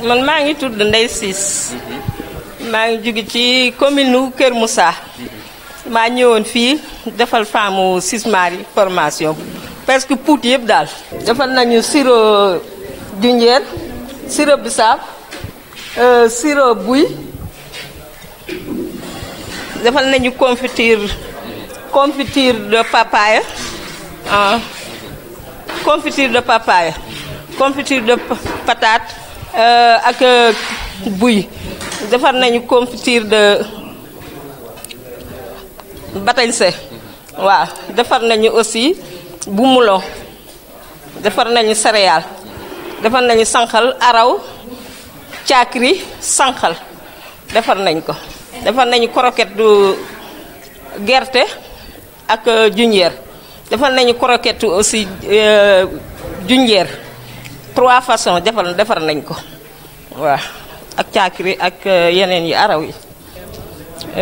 man maa ngi tudd Ndeye Ciss maa ngi jóge ci commune nu Kër Moussa maa ñëwoon fii defal femme Ciss Marie formation presque Pout yëpp daal. defal nañu sirop junjeer sirop bisaab sirop buy defal nañu confiture de papaya confiture de papaya confiture de patate ak buy defar nañu confiture de batañse waaw defar nañu aussi bu moulon defar nañu céréales defar nañu sànqal araw caakri sànqal defar nañ ko defar nañu croquette du gerte ak junjeer defar nañu croquette aussi junjeer 3 façons defar nañ ko waaw ak caakiri ak yeneen yi araw yi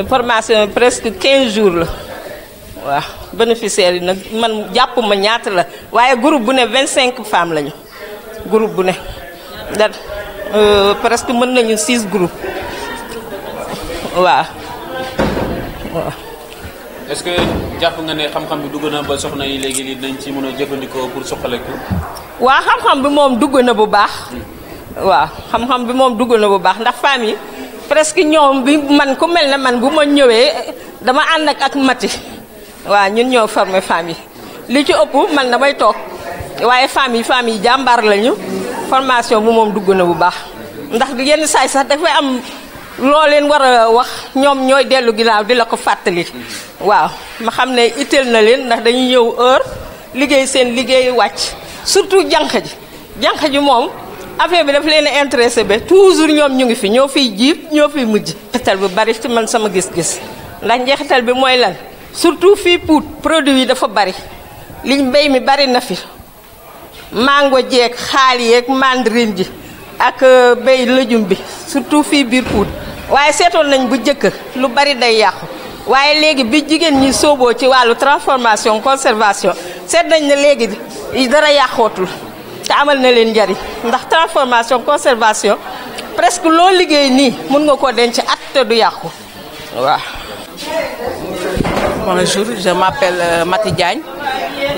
formation presque 15 jours la waaw bénéficiaires yi nag man jàpp ma ñaata la waaye groupe bu ne 25 femmes lañu groupe bu ne da presque mën nañu 6 groupes waaw waaw. est-ce que jàpp nga ne xam-xam bi dugg na ba soxna yi léegi li nañ ci mën a jëfandikoo pour soxaleku. waaw xam-xam bi moom dugg na bu baax. waaw xam-xam bi moom dugg na bu baax ndax femmes yi presque ñoom bi man ku mel ne man bu ma ñëwee dama ànd ak mati waaw ñun ñoo formé femmes yi li ci ëpp man damay toog waaye femmes yi jàmbaar lañu formation bu moom dugg na bu baax ndax yenn saay sax dafay am loo leen war a wax ñoom ñooy dellu ginnaaw di la ko fàttali. waaw ma xam ne itteel na leen ndax dañuy ñëw heure liggéey seen liggéey wàcc surtout jànq ji moom affaire bi daf leen a intéressé ba toujours ñoom ñu ngi fi ñoo fiy jiib ñoo fiy mujj. njeexital bi bari ci man sama gis-gis ndax njeexital bi mooy lan surtout fii Pout produit yi dafa bari liñ mbéy mi bari na fi mango jeeg xaal yeeg mandarine ji ak béy lëjum bi surtout fii biir Pout waaye seetoon nañ bu jëkk lu bari day yàqu waaye léegi bi jigéen ñi sooboo ci wàllu transformation conservation seet nañ ne léegi dara yàqootul te amal na leen njariñ ndax transformation conservation presque loo liggéey nii mën nga koo denc at te du yàqu waaw. Bonjour, je m'appelle Mati Diagne,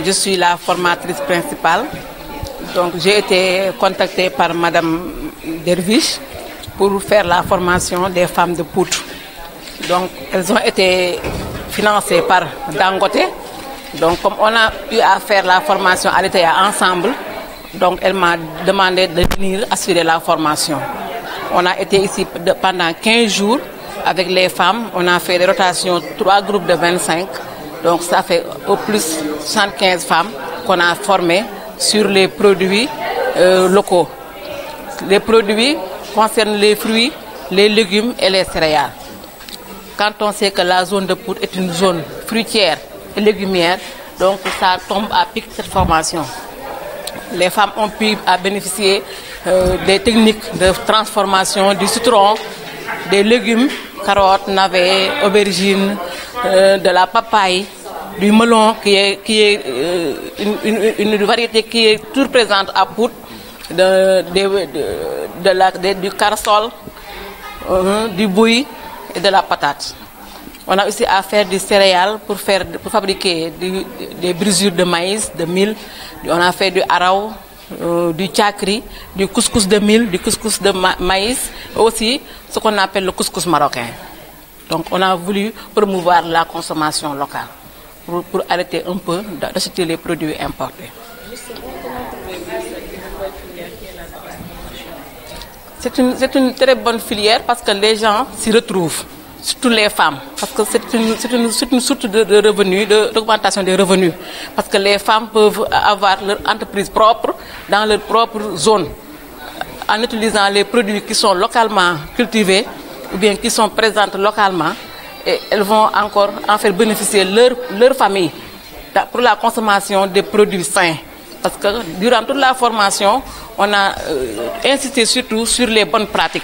je suis la formatrice principale. Donc j'ai été contactée par Madame Derviche pour faire la formation des femmes de Pout. Donc elles ont été financées par Dangote. Donc comme on a eu à faire la formation à l'ETA ensemble, donc elle m'a demandé de venir assurer la formation. On a été ici pendant 15 jours avec les femmes. On a fait des rotations, 3 groupes de 25. Donc ça fait au plus 75 femmes qu'on a formées sur les produits locaux. Les produits concernent les fruits, les légumes et les céréales. Quand on sait que la zone de Pout est une zone fruitière et légumière, donc ça tombe à pic cette formation. Les femmes ont pu bénéficier des techniques de transformation du citron, des légumes, carottes, navets, aubergines, de la papaye, du melon qui est une variété qui est toujours présente à Pout, du cardsol, du bouilli et de la patate. On a aussi à faire du céréales pour fabriquer des brisures de maïs, de mil. On a fait du araw, du tchakri, du couscous de mil, du couscous de maïs, et aussi ce qu'on appelle le couscous marocain. Donc on a voulu promouvoir la consommation locale pour arrêter un peu d'acheter les produits importés. C'est une très bonne filière parce que les gens s'y retrouvent. Surtout les femmes, parce que c'est une source de revenus, d'augmentation des revenus. Parce que les femmes peuvent avoir leur entreprise propre dans leur propre zone, en utilisant les produits qui sont localement cultivés ou bien qui sont présents localement, et elles vont encore en faire bénéficier leur famille pour la consommation des produits sains. Parce que durant toute la formation, on a insisté surtout sur les bonnes pratiques.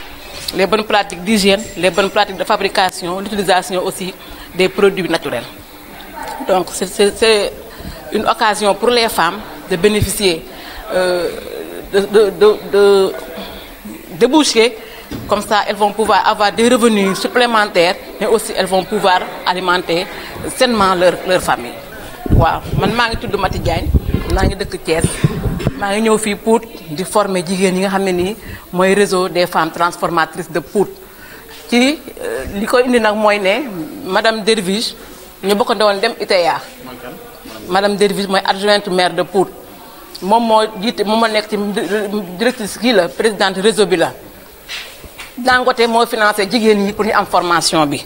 Les bonnes pratiques d'hygiène, les bonnes pratiques de fabrication, l'utilisation aussi des produits naturels. Donc c'est une occasion pour les femmes de bénéficier débouchés. Comme ça, elles vont pouvoir avoir des revenus supplémentaires, mais aussi elles vont pouvoir alimenter sainement leur famille. Waaw man maa ngi tudd Mati Diagne maa ngi dëkk Thiès maa ngi ñëw fii Pout di former jigéen yi nga xam ne nii mooy réseau des femmes transformatrices de Pout. ci li ko indi nag mooy ne madame Derviche ñu bokk ndoon dem ITA. Madame Derviche mooy adjointe maire de Pout moom moo jiite moom moo nekk ci directrice kii la présidente réseau bi la. Dangote moo financé jigéen ñi pour ñu am formation bi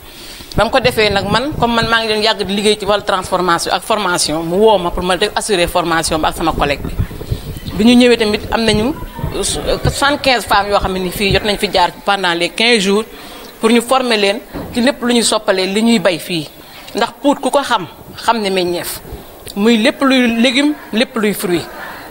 ba mu ko defee nag man comme man maa ngi leen yàgg di liggéey ci wàllu transformation ak formation mu woo ma pour ma def assurer formation bi ak sama collègue bi ñu ñëwee tamit am nañu 75 femmes yoo xam ne ni fii jot nañ fi jaar pendant les 15 jours pour ñu former leen ci lépp lu ñuy soppalee li ñuy bay fii ndax Pout ku ko xam ne meññeef muy lépp luy légume lépp luy fruit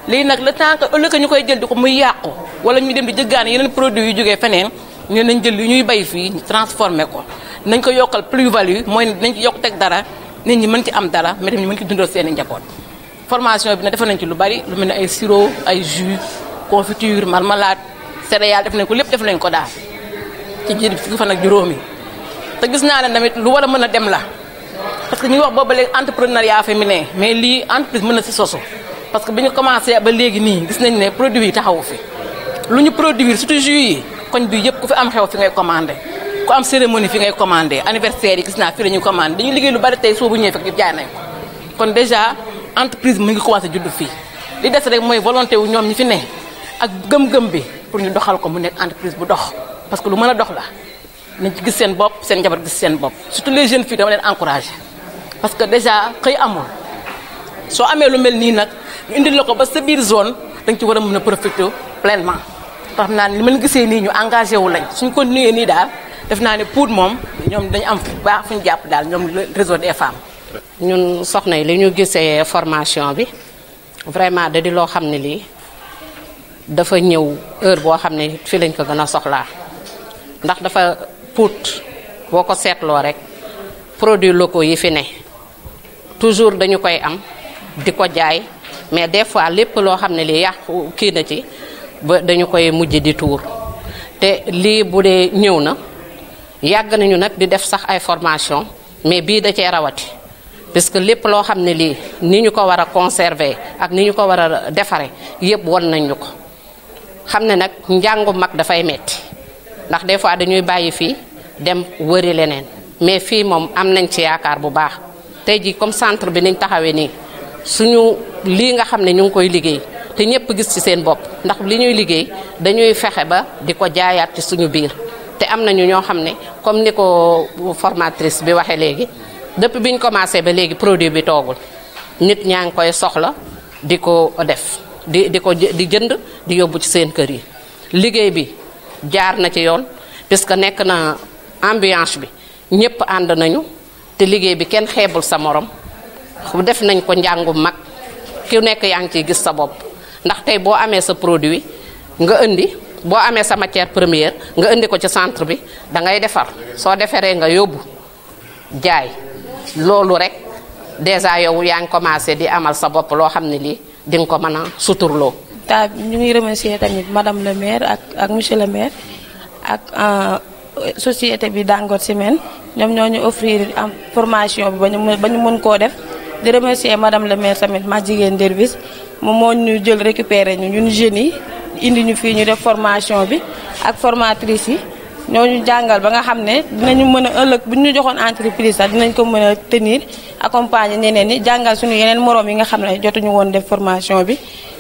léegi nag le temps que ëllëg ñu koy jël di ko muy yàqu wala ñu dem di jëggaane yeneen produits yu jógee feneen ñu nañ jël yu ñuy bay fii ñu transformé ko nañ ko yokkal plus-value mooy nañ ci yokk teg dara nit ñi mën ci am dara mais tamit ñu mën ci dundal seen i njaboot. formation bi nag defe nañ ci lu bari lu mel ne ay sirop ay jus confiture marmelade céréales def nañ ko lépp def nañ ko daal ci biir fukki fan ak juróomi te gis naa ne tamit lu war a mën a dem la parce que ñu ngi wax booba léegi entrepreneuriat féminin mais lii entreprise mën na si sosu parce que bi ñu commencé ba léegi nii gis nañ ne produit yi taxawu fi lu ñu produire surtout jus yi koñ bi yëpp ku fi am xew fi ngay commandé ku am cérémonie fi ngay commandé anniversaire yi gis naa fi la ñuy commandé dañuy liggéey lu bari tey soo bu ñëwee fekk yëpp jaay nañ ko kon déjà entreprise mu ngi commencé judd fii li des rek mooy volonté wu ñoom ñi fi ne ak gëm-gëm bi pour ñu doxal ko mu nekk entreprise bu dox parce que lu mën a dox la nañ ci gis seen bopp seen njaboot gis seen bopp surtout les jeunes filles dama leen encouragé parce que déjà xëy amul soo amee lu mel nii nag ñu indil la ko ba sa biir zone dañ ci war a mën a profiter pleinement tax naa ne li ma gisee nii ñu engagé wu lañ suñ continuer nii daal def naa ne Pout moom ñoom dañu am baax fu ñu jàpp daal ñoom réseau des femmes. ñun soxna yi li ñu gisee formation bi vraiment da di loo xam ne lii dafa ñëw heure boo xam ne fi lañ ko gën a soxlaa ndax dafa Pout boo ko seetloo rek produits locaux yi fi ne toujours dañu koy am di ko jaay mais des fois lépp loo xam ne lii yàqu kii na ci ba dañu koy mujj di tuur te lii bu dee ñëw na yàgg nañu nag di def sax ay formation mais bii da cee rawati parce que lépp loo xam ne lii ni ñu ko war a conserver ak ni ñu ko war a defare yëpp won nañ ñu ko xam ne nag njàngu mag dafay metti ndax des fois dañuy bàyyi fii dem wëri leneen mais fii moom am nañ ci yaakaar bu baax tey jii comme centre bi niñ taxawee nii suñu lii nga xam ne ñu ngi koy liggéey te ñëpp gis ci seen bopp ndax li ñuy liggéey dañuy fexe ba di ko jaayaat ci suñu biir te am nañu ñoo xam ne comme ni ko formatrice bi waxee léegi depuis bi ñu commencé ba léegi produit bi toogul nit ñaa ngi koy soxla di ko def di jënd di yóbbu ci seen kër yi liggéey bi jaar na ci yoon puisque nekk na ambiance bi ñëpp ànd nañu te liggéey bi kenn xeebul sa morom def nañ ko njàngu mag ku nekk yaa ngi ciy gis sa bopp ndax tey boo amee sa produit nga indi boo amee sa matière première nga indi ko ci centre bi da ngay defar soo defaree nga yóbbu jaay loolu rek déjà yow yaa ngi commencé di amal sa bopp loo xam ne lii di nga ko mën a suturloo. ñu ngi remercier tamit madame le maire ak monsieur le maire ak société bi Dangote Ciment ñoom ñoo ñu offrir am formation bi ba ñu mën koo def di remercier madame le maire tamit ma jigéen Derviche moom moo ñu jël récupérer ñun jeunes yi indi ñu fii ñu def formation bi ak formatrice yi ñoo ñu jàngal ba nga xam ne dinañu mën a ëllëg bu ñu joxoon entreprise sax dinañ ko mën a tenir accompagner ñeneen ñi jàngal suñu yeneen moroom yi nga xam ne jotuñu woon def formation bi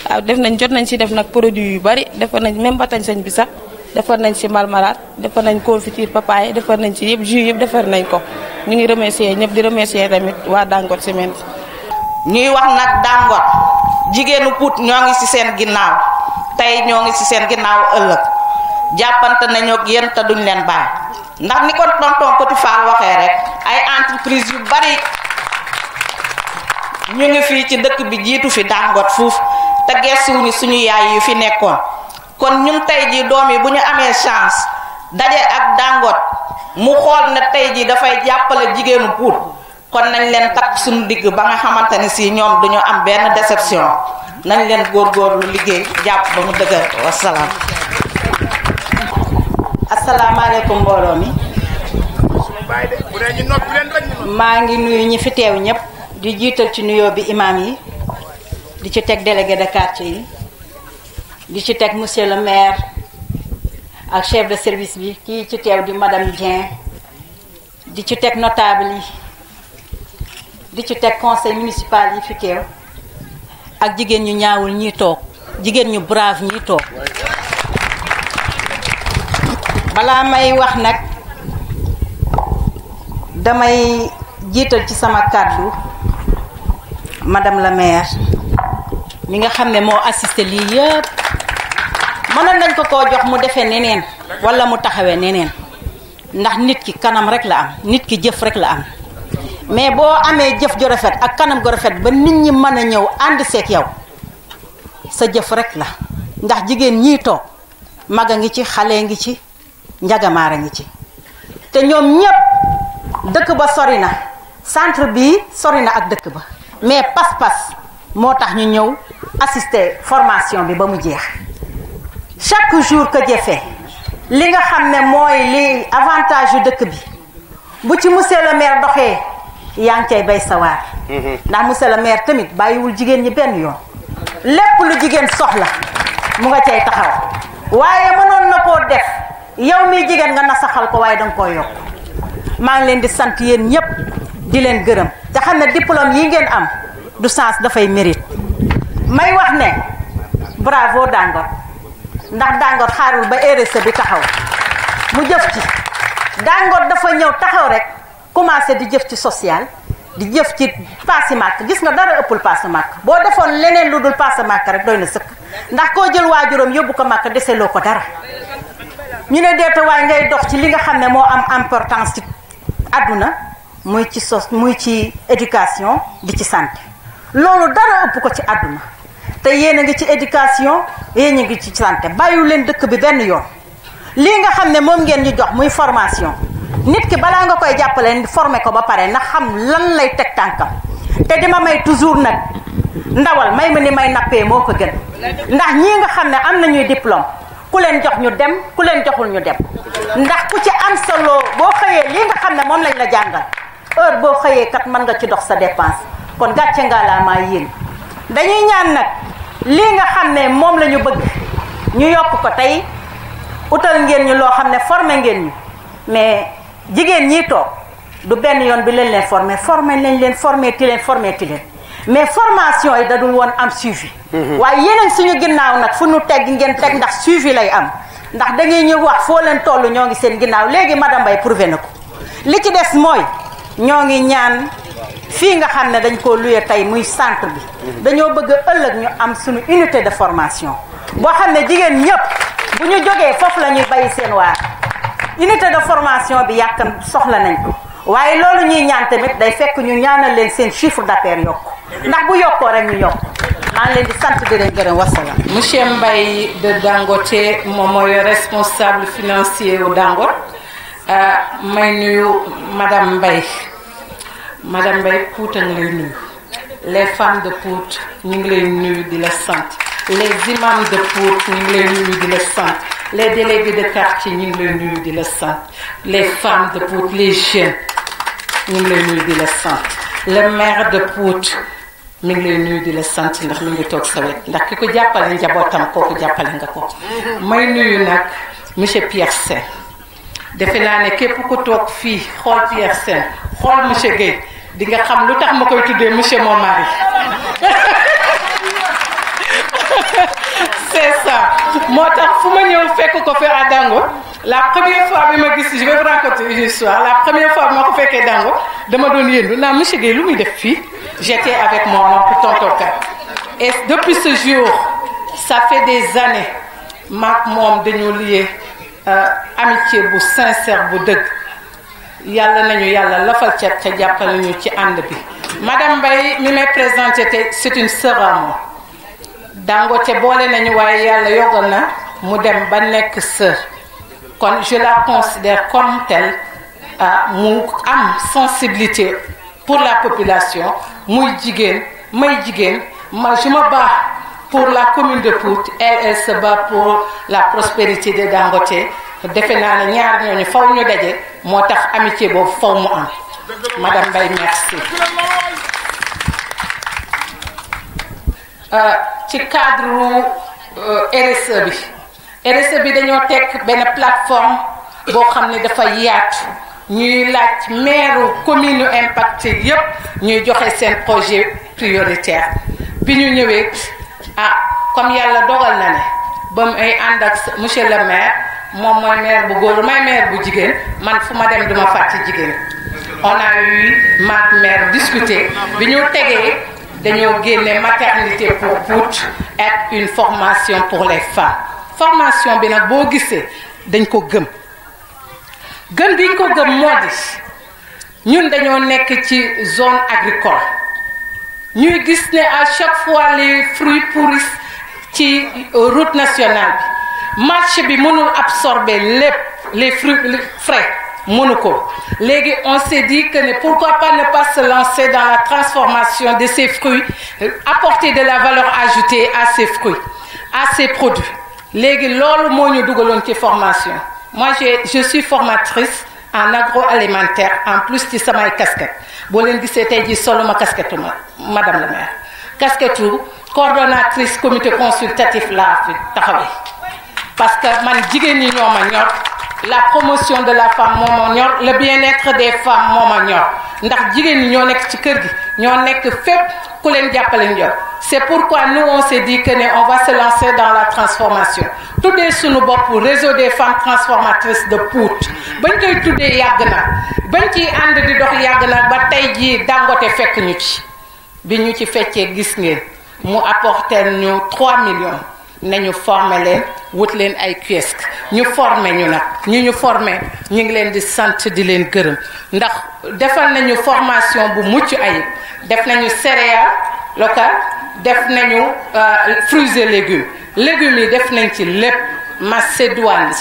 waaw jot nañ si def nag produit yu bari defar nañ même batañsañ bi sax defar nañ si marmelade defar nañ confiture papaye defar nañ si yëpp jus yëpp defar nañ ko ñu ngi remercier ñëpp di remercier tamit waa Dangote Ciment. ñuy wax nag Dangote jigéenu Pout ñoo ngi ci seen ginnaaw tey ñoo ngi ci seen ginnaaw ëllëg jàppante nañoo ak yéen te duñ leen bàyyi ndax ni ko tonton Petit Fall waxee rek ay entreprise yu bari ñu ngi fii ci dëkk bi jiitu fi Dangote fuuf te gestuwuñu suñu yaay yu fi nekkoon kon ñun tey jii doom yi bu ñu amee chance daje ak Dangote mu xool ne tey jii dafay jàppale jigéenu Pout kon nañ leen takk suñu digg ba nga xamante ne si ñoom duñu am benn déception nañ leen góorgóorlu liggéey jàpp ba mu dëgër wasalaam. asalaamaaleykum mbooloo mi maa ngi nuyu ñi fi teew ñëpp di jiital ci nuyoo bi imam yi di ci teg délégué de quartier yi di ci teg monsieur le maire ak chef de service bi kii ci teew di madame Dieng di ci teg notable yi di ci teg conseil municipal yi fi teew ak jigéen ñu ñaawul ñi toog jigéen ñu brave ñi toog balaa may wax nag damay jiital ci sama kàddu madame la maire mi nga xam ne moo assisté lii yëpp mënoon nañ ko koo jox mu defee neneen wala mu taxawee neneen ndax nit ki kanam rek la am nit ki jëf rek la am mais boo amee jëf ju rafet ak kanam gu rafet ba nit ñi mën a ñëw ànd seeg yow sa jëf rek la ndax jigéen ñii toog mag a ngi ci xale ngi ci njagamaara ngi ci te ñoom ñépp dëkk ba sori na centre bi sori na ak dëkk ba mais pas-pas moo tax ñu ñëw assister formation bi ba mu jeex chaque jour que jëfee li nga xam ne mooy li avantage yu dëkk bi bu ci monsieur le maire doxee yaa ngi cay bay sawaar ndax monsieur le maire tamit bàyyiwul jigéen ñi benn yoon lépp lu jigéen soxla mu nga cay taxaw waaye mënoon na koo def yow mi jigéen nga nasaxal ko waaye danga koo yokk maa ngi leen di sant yéen ñépp di leen gërëm te xam ne diplôme yi ngeen am du sens dafay mérite may wax ne bravo Dangote ndax Dangote xaarul ba RSE bi taxaw mu jëf ci Dangote dafa ñëw taxaw rek commencé di jëf ci social di jëf ci paasi màkk gis nga dara ëppul paasi màkk boo defoon leneen lu dul paasi màkk rek doy na sëkk ndax koo jël waajuram yóbbu ko màkk deseloo ko dara ñu ne deeta waaye ngay dox ci li nga xam ne moo am importance ci àdduna muy ci muy ci éducation di ci santé loolu dara ëpp ko ci àdduna te yéen a ngi ci éducation yéen a ngi ci santé bàyyiwu leen dëkk bi benn yoon lii nga xam ne moom ngeen ñu jox muy formation nit ki balaa nga koy jàppale formé ko ba pare na xam lan lay teg tànkam te dima may toujours nag ndawal may ma ni may nappee moo ko gën ndax ñii nga xam ne am nañuy diplôme ku leen jox ñu dem ku leen joxul ñu dem ndax ku ci am solo boo xëyee lii nga xam ne moom lañ la jàngal heure boo xëyee kat mën nga ci dox sa dépense kon gàcce ngaalaamaa yéen dañuy ñaan nag lii nga xam ne moom la ñu bëgg ñu yokk ko tey utal ngeen ñu loo xam ne formé ngeen ñu mais jigéen ñii toog du benn yoon bi leen leen formé nañ leen formé ti leen mais formation yi da dul woon am suivi waaye yeneen suñu ginnaaw nag fu nu tegg ngeen teg ndax suivi lay am ndax da ngay ñu wax foo leen toll ñoo ngi seen ginnaaw léegi madame Mbaye prouvé na ko li ci des mooy ñoo ngi ñaan fii nga xam ne dañ koo loué tey muy centre bi dañoo bëgg a ëllëg ñu am suñu unité de formation boo xam ne jigéen ñëpp bu ñu jógee foofu la ñuy bàyyi seen waar unité de formation bi yàkkam soxla nañ ko waaye loolu ñuy ñaan tamit day fekk ñu ñaanal leen seen chiffre d'affaires yokku ndax bu yokkoo rek ñu yokk maa ngi leen di sant di leen gërëm wasalaam. Monsieur Mbaye de Dangote moom mooy responsable financier wu Dangote may nuyu madame Mbaye Pout a ngi lay nuyu les femmes de Pout ñu ngi lay nuyu di la sant les imams de Pout ñu ngi lay nuyu di la sant les délégués de quartier ñu ngi lay nuyu di la sant les femmes de Pout les jeunes ñu ngi lay nuyu di la sant le maire de Pout mi ngi lay nuyu di la sant ndax mi ngi toog sa wet ndax ki ko jàppale njabootam kooku jàppale nga ko may nuyu nag monsieur Pierre Sène defe naa ne képp ku toog fii xool Pierre Sène xool monsieur Guèye di nga xam lu tax ma koy tuddee monsieur mon mari c'est ça moo tax fu ma ñëw fekk ko fi à Dangote la première fois bi ma gis je vais vous raconter une histoire la première fois bi ma ko fekkee Dangote dama doon yëndu naa monsieur Guèye lu muy def fii j'étais avec mon oncle tonton Ka et depuis ce jour ça fait des années maak moom dañoo lié amitié bu sincère bu dëgg yàlla nañu yàlla lafal cet te jàppale ñu ci ànd bi madame Mbaye mi may présenté te c'est une sœur à moi Dangote boole nañu waaye yàlla yogal na mu dem ba nekk sœur kon je la considère comme telle mu am sensibilité pour la population muy jigéen may jigéen ma je me bats pour la commune de Pout elle se bat pour la prospérité de Dangote defe naa ne ñaar ñooñu faw ñu daje moo tax amitié boobu faw mu am madame Mbaye merci. ci cadre RSE bi dañoo teg benn plateforme boo xam ne dafa yaatu ñuy laaj maire commune impacté yépp ñuy joxe seen projet prioritaire bi ñu ñëwee comme yàlla dogal na ne ba may ànd ak monsieur le maire moom mooy maire bu góor may maire bu jigéen man fu ma dem duma fàtte jigéen on a eu maak maire discuter bi ñu tegee dañoo génne maternité pour Pout ak une formation pour les femmes formation bi nag boo gisee dañ ko gëm diñ ko gëm moo di ñun dañoo nekk ci zone agricole ñuy gis ne à chaque fois les fruits pourrissent ci route nationale bi marché bi mënul absorber lépp les fruits frais mënu ko léegi on s'est dit que ne pourquoi pas ne pas se lancer dans la transformation de ces fruits apporter de la valeur ajoutée à ces fruits à ces produits léegi loolu moo ñu dugaloon ci formation moi je suis formatrice en agroalimentaire en plus ci samay casquette boo leen gisee tey jii solo ma casquette madame la maire casquette coordonnatrice comité consultatif laa fi taxawee parce que man jigéen ñi ñoo ma ñor la promotion de la femme moo ma ñor le bien-être des femmes moo ma ñor ndax jigéen ñi ñoo nekk ci kër gi ñoo nekk fépp ku leen jàppale ñor c'est pourquoi nous on s'est dit que ne on va se lancer dans la transformation tuddee suñu bopp réseau des femmes transformatrices de Pout bañ koy tuddee yàgg na bañ ciy ànd di dox yàgg na ba tey jii Dangote fekk ñu ci bi ñu ci feccee gis ngeen mu apporter ñu 3 millions nañu former leen wut leen ay kiosque ñu former ñu nag ñu former ñu ngi leen di sant di leen gërëm ndax defal nañu formation bu mucc ayib def nañu céréales locales def nañu fruits et légumes yi def nañ ci lépp macédoine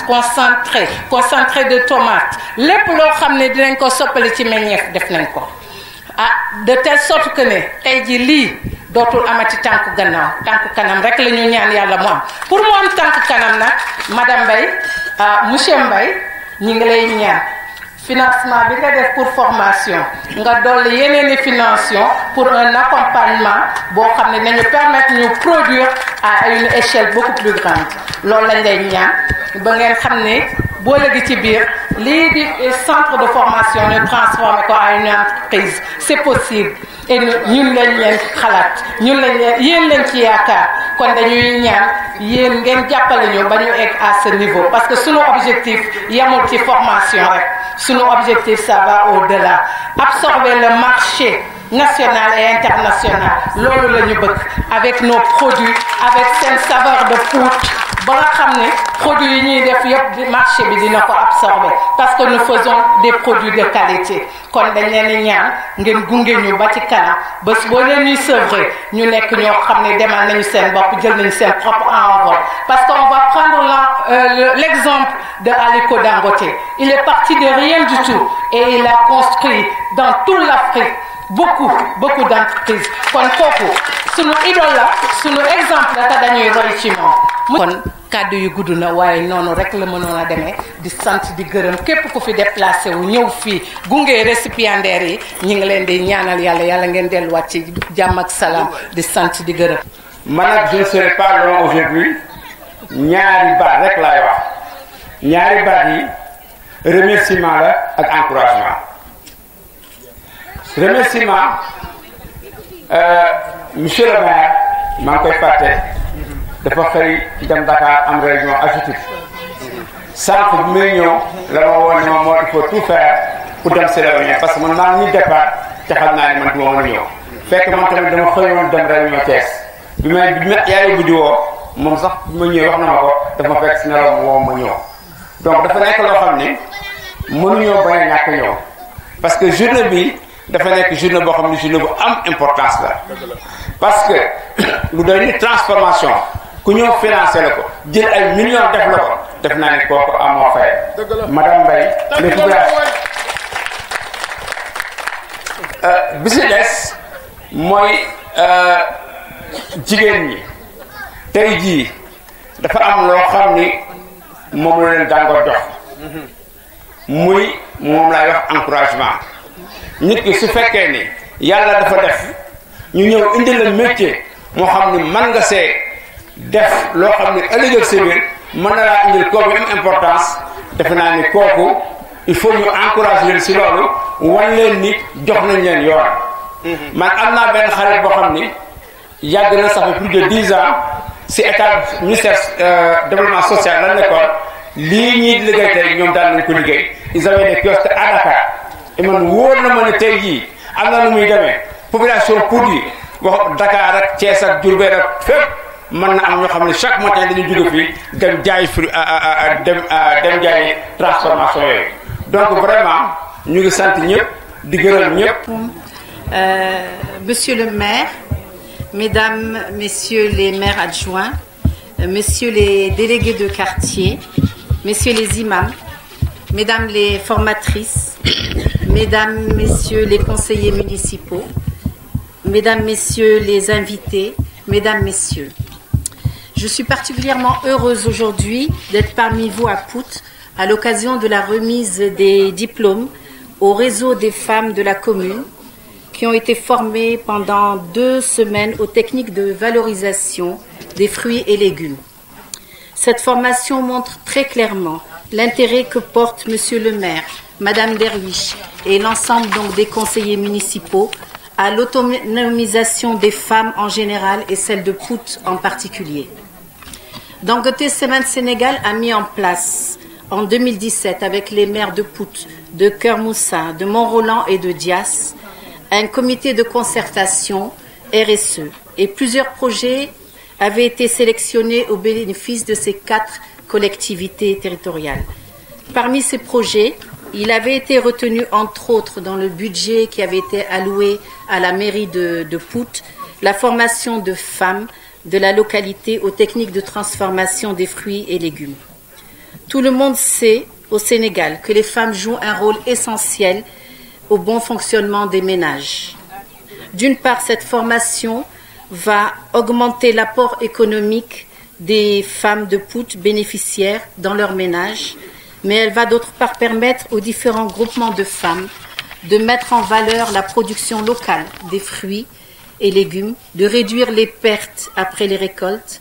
concentré de tomate lépp loo xam ne dinañ ko soppali ci meññeef def nañ ko de telle sorte que ne tey ji lii dootul amati tànk gannaaw tànk kanam rek la ñu ñaan yàlla mu am pour mu am tànk kanam nag madame Mbaye monsieur Mbaye ñi ngi lay ñaan financement bi nga def pour formation nga dolli yeneeni financement pour un accompagnement boo xam ne nañu permettre ñu produire à une échelle beaucoup plus grande loolu lañ lay ñaan ba ngeen xam ne boo léegi ci biir lii di centre de formation ñu transformer ko à une entreprise c'est possible et ñun lañ leen xalaat ñun lañ leen yéen lañ ci yaakaar kon dañuy ñaan yéen ngeen jàppale ñu ba ñu egg à ce niveau parce que sunu objectif yamul ci formation rek sunu objectif ça va au-delà absorber le marché national et international loolu la ñu bëgg avec nos produits avec seen saveur de Pout ba nga xam ne produits yi ñuy def yëpp marché bi dina ko absorber parce que nous faisons des produits de qualité kon dañ leen di ñaan ngeen gunge ñu ba ci kanam bés boo leen ñuy sevrer ñu nekk ñoo xam ne demal nañu seen bopp jël nañu seen propre envol parce qu'on va prendre l'exemple de Aliko Dangote il est parti de rien du tout et il a construit dans toute l'Afrique beaucoup d'entreprises kon kooku sunu idole la sunu exemple la te dañuy roy ci moom kon kàddu yu gudd na waaye noonu rek la mënoon a demee di sant di gërëm képp ku fi déplacé wu ñëw fii gunge récipiendaires yi ñi ngi leen di ñaanal yàlla ngeen delluwaat ci jàmm ak salaam di sant di gërëm. man nag je ne serai pas long aujourd'hui ñaari baat rek laay wax ñaari baat yi remerciement la ak encouragement. remerciement monsieur le maire maa ngi koy fàtte dafa xëy dem Dakar am réunion ajoutée sànq bi may ñëw la ma woon ne ma moo il faut tout faire pour dem si réunion parce que man maa ngi ñuy départ te xam naa ne man du ma mën a ñëw fekk man tamit dama xëyoon dem réunion Thiès bi may yaay bu di woo moom sax bi ma ñëwee wax na ma ko dafa ma fekk si nelaw mu woo ma ñëw donc dafa nekk loo xam ne mënuñoo bañ a ñàkk ñëw parce que journée bi dafa nekk journée boo xam ne journée bu am importance la parce que lu doy ni transformation ku ñëw financé la ko jël ay millions def la ko def naa ne kooku amoo fay madame Mbaye le population bi si des mooy jigéen ñi tey jii dafa am loo xam ni moom la leen Dangote jox muy moom laay wax encouragement nit ki su fekkee ni yàlla dafa def ñu ñëw indi la métier moo xam ni man nga see def loo xam ni ëllëg ak si biir mën na laa indil koom yu am importance defe naa ni kooku il faut ñu encourager leen si loolu wan leen ni jox nañ leen yoon. man am naa benn xarit boo xam ni yàgg na ça fait plus de 10 ans si état ministère développement social la nekkoon lii ñuy liggéey tey ñoom daan nañ ko liggéey ils avaient des kiosques à Dakar et man wóor na ma ne tey jii am na nu muy demee population Pout yi wax Dakar ak Thiès ak Diourbel ak fépp mën na am ñoo xam ne chaque matin dañuy jóge fii dem jaay fruit dem jaay transformation yooyu donc vraiment ñu ngi sant ñëpp di gërëm ñëpp. Monsieur le maire, mesdames, messieurs les maires adjoints, messieurs les délégués de quartier, messieurs les imams, mesdames les formatrices, mesdames, messieurs les conseillers municipaux, mesdames, messieurs les invités, mesdames, messieurs. Je suis particulièrement heureuse aujourd'hui d'être parmi vous à Pout à l'occasion de la remise des diplômes au réseau des femmes de la commune qui ont été formées pendant 2 semaines aux techniques de valorisation des fruits et légumes. Cette formation montre très clairement l'intérêt que porte Monsieur le maire, Madame Derwiche et l'ensemble donc des conseillers municipaux à l'autonomisation des femmes en général et celle de Pout en particulier. Dangote Cement Sénégal a mis en place en 2017 avec les maires de Pout, de Keur Moussa, de Mont-Roland et de Dias un comité de concertation RSE et plusieurs projets avaient été sélectionnés au bénéfice de ces 4 collectivités territoriales. Parmi ces projets, il avait été retenu entre autres dans le budget qui avait été alloué à la mairie de Pout, la formation de femmes de la localité aux techniques de transformation des fruits et légumes. Tout le monde sait au Sénégal que les femmes jouent un rôle essentiel au bon fonctionnement des ménages. D'une part, cette formation va augmenter l'apport économique des femmes de Pout bénéficiaires dans leur ménage, mais elle va d'autre part permettre aux différents groupements de femmes de mettre en valeur la production locale des fruits et légumes, de réduire les pertes après les récoltes,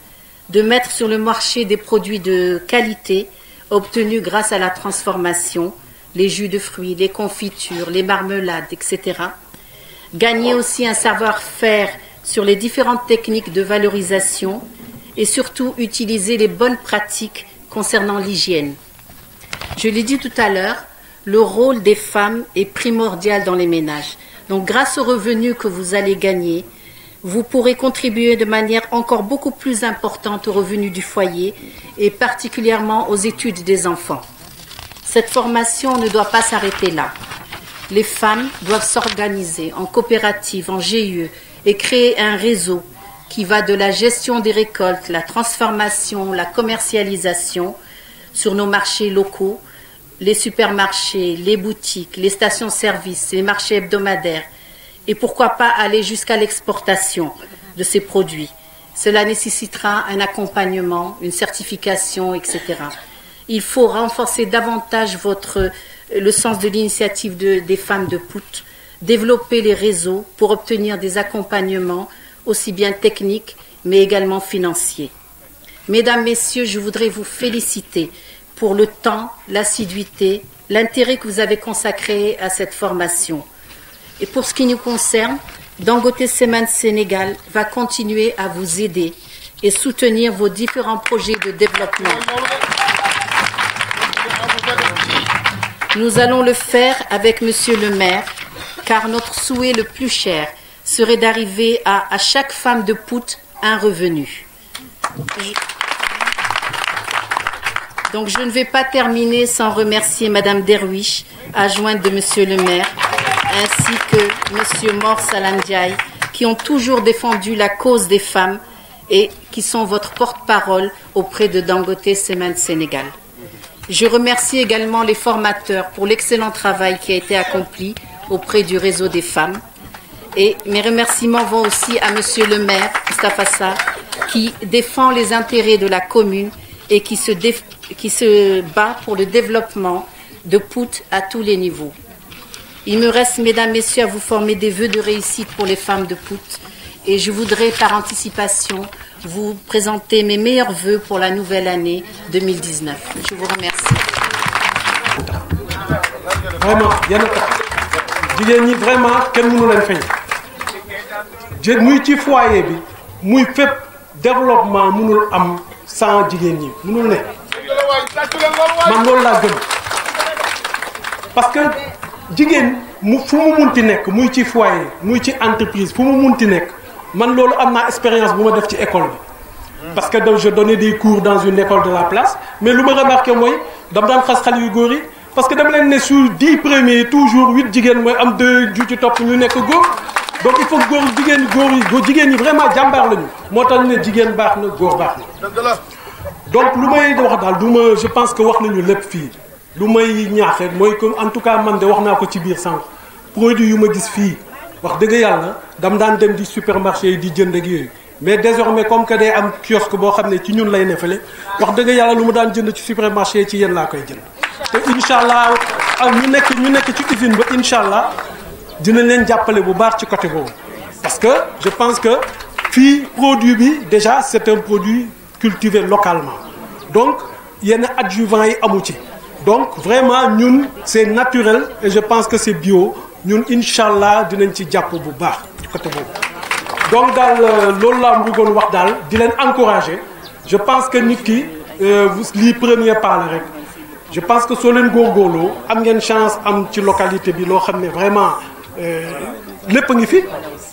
de mettre sur le marché des produits de qualité obtenus grâce à la transformation, les jus de fruits, les confitures, les marmelades, etc. Gagner aussi un savoir-faire sur les différentes techniques de valorisation et surtout utiliser les bonnes pratiques concernant l'hygiène. Je l'ai dit tout à l'heure, le rôle des femmes est primordial dans les ménages. Donc grâce aux revenus que vous allez gagner, vous pourrez contribuer de manière encore beaucoup plus importante aux revenus du foyer et particulièrement aux études des enfants. Cette formation ne doit pas s'arrêter là. Les femmes doivent s'organiser en coopérative, en GIE et créer un réseau qui va de la gestion des récoltes, la transformation, la commercialisation sur nos marchés locaux, les supermarchés, les boutiques, les stations-service, les marchés hebdomadaires et pourquoi pas aller jusqu'à l'exportation de ces produits. Cela nécessitera un accompagnement, une certification, etc. Il faut renforcer davantage le sens de l'initiative des femmes de Pout, développer les réseaux pour obtenir des accompagnements aussi bien techniques mais également financiers. Mesdames, Messieurs, je voudrais vous féliciter pour le temps, l'assiduité, l'intérêt que vous avez consacré à cette formation. Et pour ce qui nous concerne, Dangote Cement Sénégal va continuer à vous aider et soutenir vos différents projets de développement. Nous allons le faire avec Monsieur le maire, car notre souhait le plus cher serait d'arriver à chaque femme de Pout un revenu. Donc je ne vais pas terminer sans remercier Madame Derwiche, adjointe de Monsieur le maire, ainsi que Monsieur Mor Salam Ndiaye, qui ont toujours défendu la cause des femmes et qui sont votre porte-parole auprès de Dangote Cement Sénégal. Je remercie également les formateurs pour l'excellent travail qui a été accompli auprès du réseau des femmes. Et mes remerciements vont aussi à Monsieur le maire, Moustapha Sarr, qui défend les intérêts de la commune et qui se bat pour le développement de Pout à tous les niveaux. Il me reste, mesdames, messieurs, à vous former des vœux de réussite pour les femmes de Pout. Et je voudrais, par anticipation, vous présenter mes meilleurs vœux pour la nouvelle année 2019. Je vous remercie. Vraiment, yéen a tax jigéen ñi vraiment kenn mënu leen fay muy ci foyer bi muy fépp développement mënul am sans jigéen ñi mënul ne man loolu laa gëm parce que jigéen fu mu munti nekk muy ci foyer muy ci entreprise fu mu munti nekk man loolu am naa expérience bu ma def ci école bi parce que je donnais des cours dans une école de la place mais lu ma remarqué mooy dama daan xas xale yu góor yi parce que dama leen ne sur 10 premiers toujours 8 jigéen mooy am 2 ju ci topp ñu nekk góor donc il faut góor jigéen ñi vraiment jàmbaar lañu moo tax ñu ne jigéen baax na góor baax na donc lu may wax daal je pense que wax nañu lépp fii lu may ñaax rek mooy que en tout cas man de wax naa ko ci biir sànq produit yu ma gis fii wax dëgg yàlla dam daan dem di supermarché yi di jënd ak yooyu mais désormais comme que day am kiosque boo xam ne ci ñun lay nefale wax dëgg yàlla lu mu daan jënd ci supermarché yi ci yéen laa koy jënd te incha allah ñu nekk ci usine ba incha allah dinañ leen jàppale bu baax ci côté boobu parce que je pense que fii produit bi déjà c'est un produit cultivé localement donc yenn adjuvants yi amu ci donc vraiment ñun c'est naturel et je pense que c'est bio ñun incha allah dinañ ci jàpp bu baax ci côté boobu donc daal loolu laa bëggoon wax daal di leen encourager je pense que nit ki lii premier pas la rek je pense que soo leen góorgóorloo am ngeen chance am ci localité bi loo xam ne vraiment lépp a ngi fi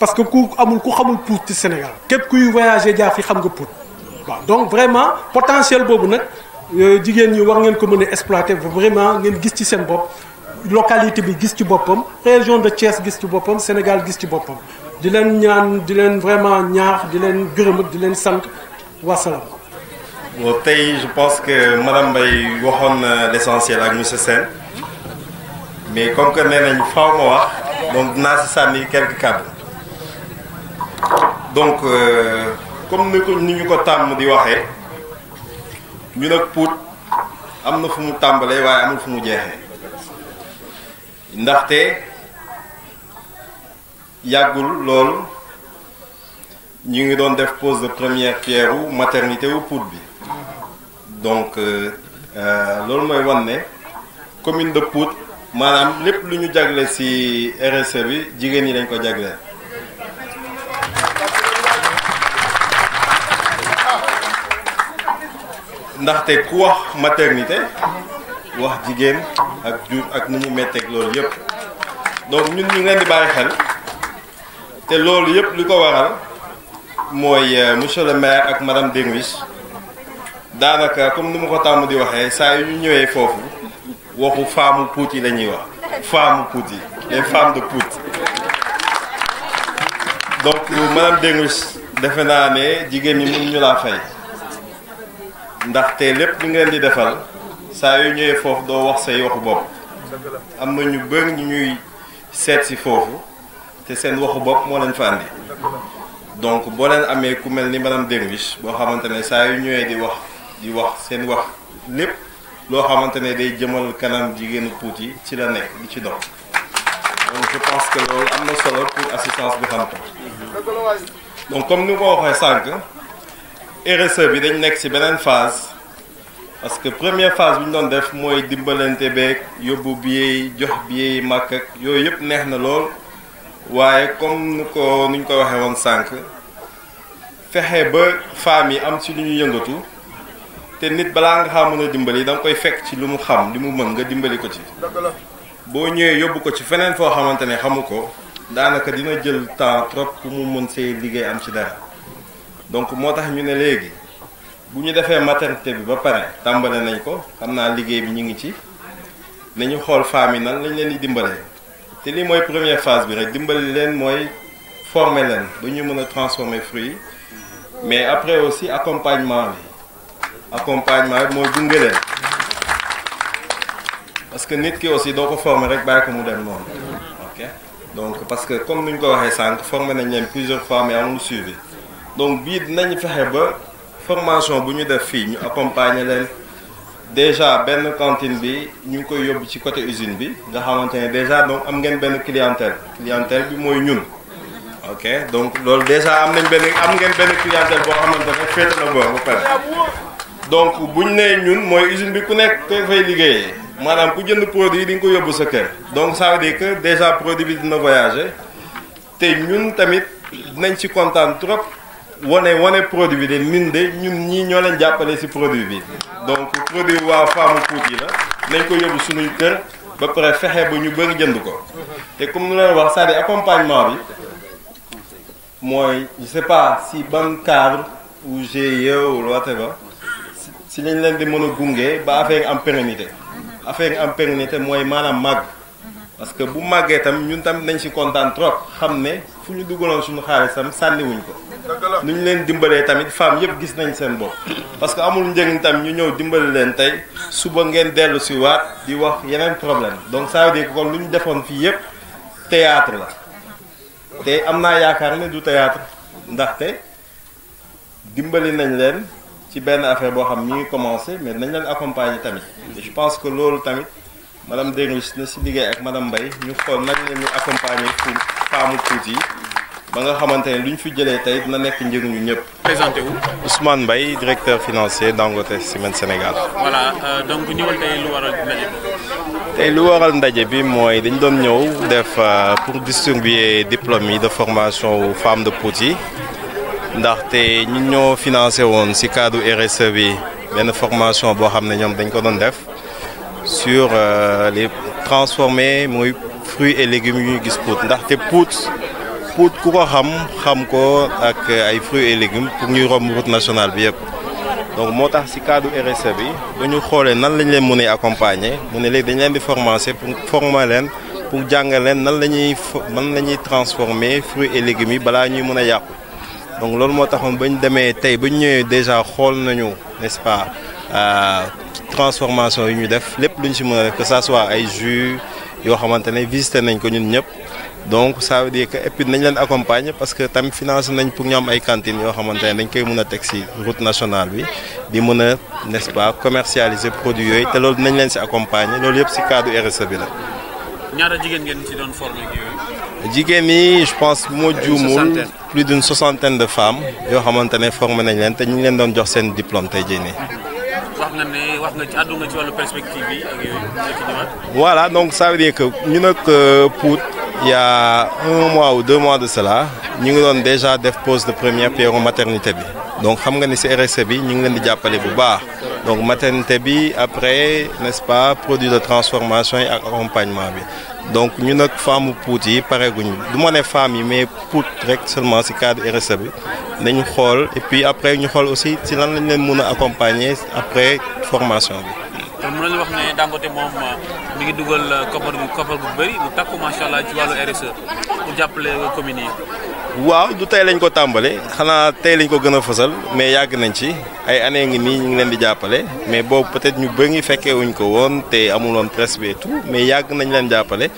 parce que ku xamul Pout ci Sénégal képp kuy voyager jaar fi xam nga Pout waaw donc vraiment potentiel boobu nag jigéen ñi war ngeen ko mën a exploiter vraiment ngeen gis ci seen bopp localité bi gis ci boppam région de Thiès gis ci boppam Sénégal gis ci boppam di leen ñaan di leen vraiment ñaax di leen gërëm di leen sant wasalaam. bon tey je pense que madame Mbaye waxoon na l'essentiel ak monsieur Sène mais comme que nee nañ faaw ma wax donc dinaa si sànni quelques kàddu donc comme ni ñu ko tàmm di waxee ñu nag Pout am na fu mu tàmbalee waaye amul fu mu jeexee ndaxte yàggul lool ñu ngi doon def pose de première pierre wu maternité wu Pout bi donc loolu mooy wan ne commune de Pout maanaam lépp lu ñu jagle ci RSE bi jigéen ñi dañ ko jagleel ndaxte ku wax maternité wax jigéen ak jur ak nu mu metteeg loolu yëpp donc ñun ñu ngi leen di bàyyi xel te loolu yëpp li ko waral mooy monsieur le maire ak madame Derviche daanaka comme ni ma ko tàmm di waxee saa yu ñu ñëwee foofu waxu femme Pout yi la ñuy wax femme Pout yi les femmes de Pout donc madame Derviche defe naa ne jigéen ñi mun ñu laa fay ndaxte lépp li nga leen di defal saa yu ñëwee foofu doo wax say waxu bopp am na ñu bëri ñu ñuy seet si foofu te seen waxu bopp moo leen fa andi donc boo leen amee ku mel ni madame Derviche boo xamante ne saa yu ñëwee di wax seen wax lépp loo xamante ne day jëmal kanam jigéenu Pout yi ci la nekk di ci dox donc je pense que loolu am na solo pour assistance bi xam ko donc comme ni ko waxee sànq RSE bi dañ nekk ci beneen phase parce que première phase bi ñu doon def mooy dimbalante beeg yóbbu billet yi jox billet yi màkk ak yooyu yëpp neex na lool waaye comme ni ñu ko waxee woon sànq fexe ba femmes yi am ci lu ñu yëngatu te nit balaa nga xam mën a dimbali da nga koy fekk ci lu mu xam li mu mën nga dimbali ko ci boo ñëwee yóbbu ko ci feneen foo xamante ne xamu ko daanaka dina jël temps trop pour mu mën see liggéey am ci dara donc moo tax ñu ne léegi bu ñu defee maternité bi ba pare tàmbale nañ ko xam naa liggéey bi ñu ngi ci nañu xool femmes yi nan lañ leen di dimbalee te lii mooy première phase bi rek dimbali leen mooy former leen ba ñu mën a transformer fruits mais après aussi accompagnement bi mooy gunge leen parce que nit ki aussi doo ko former rek bàyyi ko mu dem noonu ok donc parce que comme ni ñu ko waxee sànq former nañ leen plusieurs fois mais amul suivi donc bii dinañ fexe ba formation bu ñu def fii ñu accompagner leen déjà benn cantine bi ñu ngi koy yóbbu ci côté usine bi nga xamante ne déjà donc am ngeen benn clientèle bi mooy ñun ok donc loolu déjà am ngeen benn clientèle boo xamante ne féete na boor ba pare donc buñ nee ñun mooy usine bi ku nekk koy fay liggéeyee maanaam ku jënd produit di nga ko yóbbu sa kër donc ça veut dire que déjà produit bi dina voyager te ñun tamit dinañ ci kontaan trop wane produit bi de ñun ñii ñoo leen jàppale ci produit bi donc produit waa Femme Pout yi la nañ ko yóbbu suñuy kër ba pare fexe ba ñu bëri jënd ko te comme nu leen wax c'est-à-dire accompagnement bi mooy je sais pas si ban cadre ou GIE ou whatever si lañ leen di mën a gunge ba affaire am pérennité mooy maanaam màgg parce que bu màggee tam ñun tam nañ ci kontaan trop xam ne fu ñu dugaloon suñu xaalisam sànniwuñ ko nu ñu leen dimbalee tamit femmes yëpp gis nañ seen bopp parce que amul njëriñ tam ñu ñëw dimbali leen tey suba ngeen dellu si waat di wax yeneen problème donc ça veut dire que kon lu ñu defoon fii yëpp théâtre la te am naa yaakaar ne du théâtre ndaxte dimbali nañ leen ci benn affaire boo xam mi ngi commencé mais nañ leen accompagner tamit et je pense que loolu tamit madame Derviche na si liggéey ak madame Mbaye ñu xool nañ leen ñu accompagner pour Femme Pout yi ba nga xamante ne lu ñu fi jëlee tey dina nekk njëriñu ñëpp. présenté wu. Ousmane Mbaye directeur financier Dangote Ciment Sénégal. voilà donc ñëwal tey lu waral ndaje bi. tey lu waral ndaje bi mooy dañ doon ñëw def pour distribuer diplôme yi de formation aux femmes de Pout yi ndaxte ñun ñoo financé woon ci cadre RSE bi benn formation boo xam ne ñoom dañ ko doon def sur les transformés mooy fruits et légumes yu ñu gis Pout ndaxte Pout ku ko xam ko ak ay fruits et légumes pour ñuy romb route nationale bi yëpp donc moo tax ci cadre RSE bi dañu xoolee nan lañ leen mën a accompagner mu ne léegi dañ leen di former leen pour jàngal leen nan la ñuy transformer fruits et légumes yi balaa ñuy mën a yàqu donc loolu moo taxoon ba ñu demee tey ba ñu ñëwee déjà xool nañu n'est-ce pas transformation yi ñu def lépp lu ñu ci mën a def que ça soit ay jus yoo xamante ne visité nañ ko ñun ñëpp. donc ça veut dire que et puis nañ leen accompagner parce que tamit financé nañ pour ñu am ay cantines yoo xamante ne dañ koy mën a teg ci route nationale bi di mën a n'est-ce pas commercialiser produits yooyu te loolu nañ leen ci accompagner loolu yëpp ci cadre RSE bi la. ñaata jigéen ngeen ci doon former ak yooyu. jigéen ñi je pense bu ma juumul plus d'une soixantaine de femmes yoo xamante ne formé nañ leen te ñu ngi leen doon jox seen diplôme tey jii nii. wax nga ci àddu nga ci wàllu perspective yi ak yooyu. voilà donc ça veut dire que ñu nag Pout. Il y a 1 mois ou 2 mois de cela ñu ngi doon déjà def pose de première pierre maternité bi donc xam nga ni ci RSE bi ñu ngi leen di jàppale bu baax donc maternité bi après n'est-ce pas produit de transformation yi ak accompagnement bi donc ñu nag Femme Pout yi pareeguñu du ma ne femmes yi mais Pout rek seulement ci cadre RSE bi nañu xool et puis après ñu xool aussi ci lan lañ leen mën a accompagner après formation bi. kon mën nañu wax ne Dangote moom mi ngi dugal koppar bu bëri bu takku macha allah ci wàllu RSE pour jàppale communes yi. waaw du tey lañ ko tàmbale xanaa tey lañ ko gën a fësal mais yàgg nañ ci ay années ngi nii ñu ngi leen di jàppale mais boobu peut-être ñu bëri fekkee wuñ ko woon te amul woon presse bi et tout mais yàgg nañ leen jàppale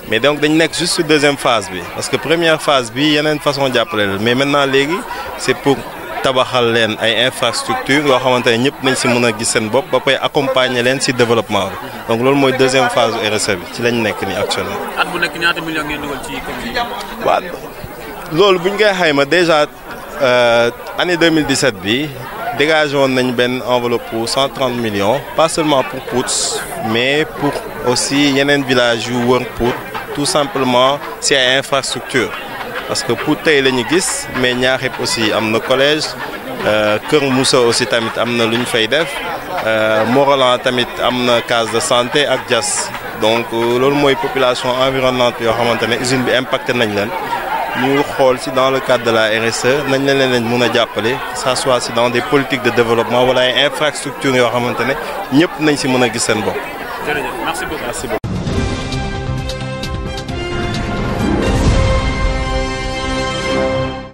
mais donc dañ nekk juste deuxième phase bi parce que première phase bi yeneen façon jàppale la mais maintenant léegi c'est pour. tabaxal leen ay infrastructures yoo xamante ne ñëpp nañ ci mën a gis seen bopp ba pay accompagner leen ci développement bi donc loolu mooy deuxième phase RSE bi ci lañ nekk ni actuellement. at bu nekk ñaata millions ngeen dugal ci commune yi. waaw loolu bu ñu koy xayma déjà année 2017 bi dégagé woon nañ benn enveloppe pour 130 millions pas seulement pour Pout mais pour aussi yeneen villages yu wër Pout tout simplement ci ay infrastructures. parce que Pout tey la ñu gis mais Niakhip aussi am na collège Kër Moussa aussi tamit am na lu ñu fay def Morolan tamit am na case de santé ak Diass donc loolu mooy population environnante yoo xamante ne usine bi impacté nañ leen ñu xool ci dans le cadre de la RSE nañ leen mën a jàppale que ça soit ci dans des politiques de développement wala ay infrastructures yoo xamante ne ñëpp nañ ci mën a gis seen bopp. jërëjëf merci beaucoup.